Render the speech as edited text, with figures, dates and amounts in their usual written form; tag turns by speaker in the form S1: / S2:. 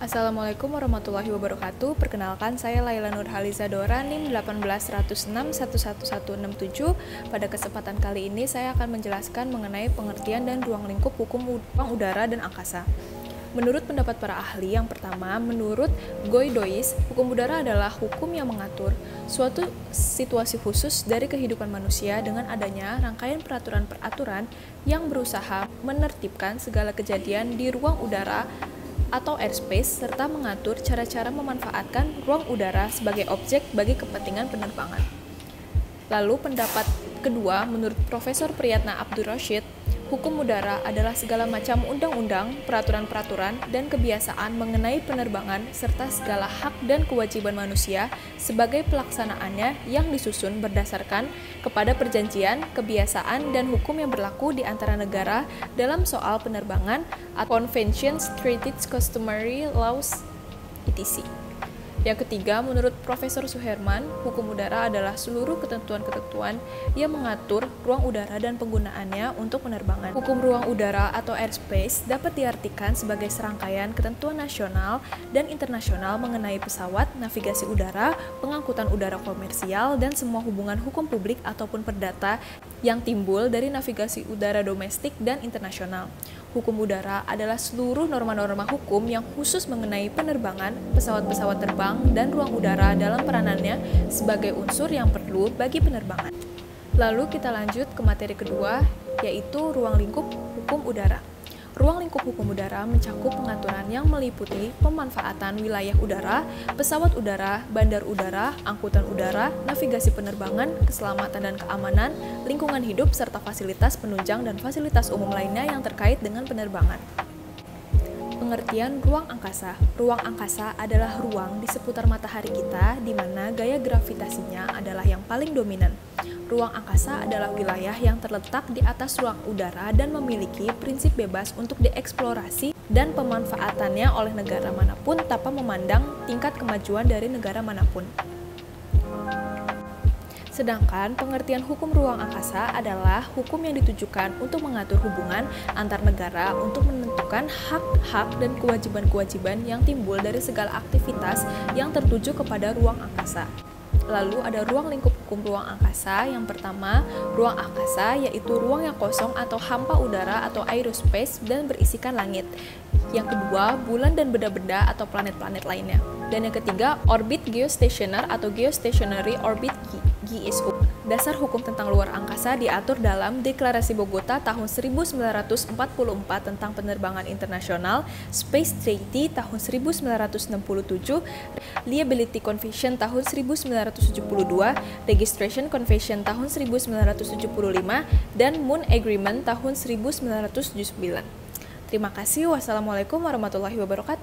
S1: Assalamualaikum warahmatullahi wabarakatuh. Perkenalkan, saya Laila Nurhaliza Dora, NIM 18106111167. Pada kesempatan kali ini saya akan menjelaskan mengenai pengertian dan ruang lingkup hukum ruang udara dan angkasa. Menurut pendapat para ahli, yang pertama, menurut Goidois, hukum udara adalah hukum yang mengatur suatu situasi khusus dari kehidupan manusia dengan adanya rangkaian peraturan-peraturan yang berusaha menertibkan segala kejadian di ruang udara atau airspace, serta mengatur cara-cara memanfaatkan ruang udara sebagai objek bagi kepentingan penerbangan. Lalu pendapat kedua, menurut Profesor Priyatna Abdur Rasyid, hukum udara adalah segala macam undang-undang, peraturan-peraturan, dan kebiasaan mengenai penerbangan serta segala hak dan kewajiban manusia sebagai pelaksanaannya yang disusun berdasarkan kepada perjanjian, kebiasaan, dan hukum yang berlaku di antara negara dalam soal penerbangan atau conventions, treaties, customary laws, etc. Yang ketiga, menurut Profesor Suherman, hukum udara adalah seluruh ketentuan-ketentuan yang mengatur ruang udara dan penggunaannya untuk penerbangan. Hukum ruang udara atau airspace dapat diartikan sebagai serangkaian ketentuan nasional dan internasional mengenai pesawat, navigasi udara, pengangkutan udara komersial, dan semua hubungan hukum publik ataupun perdata yang timbul dari navigasi udara domestik dan internasional. Hukum udara adalah seluruh norma-norma hukum yang khusus mengenai penerbangan, pesawat-pesawat terbang, dan ruang udara dalam peranannya sebagai unsur yang perlu bagi penerbangan. Lalu kita lanjut ke materi kedua, yaitu ruang lingkup hukum udara. Ruang lingkup hukum udara mencakup pengaturan yang meliputi pemanfaatan wilayah udara, pesawat udara, bandar udara, angkutan udara, navigasi penerbangan, keselamatan dan keamanan, lingkungan hidup, serta fasilitas penunjang dan fasilitas umum lainnya yang terkait dengan penerbangan. Pengertian ruang angkasa. Ruang angkasa adalah ruang di seputar matahari kita di mana gaya gravitasinya adalah yang paling dominan. Ruang angkasa adalah wilayah yang terletak di atas ruang udara dan memiliki prinsip bebas untuk dieksplorasi dan pemanfaatannya oleh negara manapun tanpa memandang tingkat kemajuan dari negara manapun. Sedangkan pengertian hukum ruang angkasa adalah hukum yang ditujukan untuk mengatur hubungan antar negara untuk menentukan hak-hak dan kewajiban-kewajiban yang timbul dari segala aktivitas yang tertuju kepada ruang angkasa. Lalu ada ruang lingkup hukum ruang angkasa. Yang pertama, ruang angkasa yaitu ruang yang kosong atau hampa udara atau aerospace dan berisikan langit. Yang kedua, bulan dan benda-benda atau planet-planet lainnya. Dan yang ketiga, orbit geostationer atau geostationary orbit GSO. Dasar hukum tentang luar angkasa diatur dalam Deklarasi Bogota tahun 1944 tentang penerbangan internasional, Space Treaty tahun 1967, Liability Convention tahun 1972, Registration Convention tahun 1975, dan Moon Agreement tahun 1979. Terima kasih. Wassalamualaikum warahmatullahi wabarakatuh.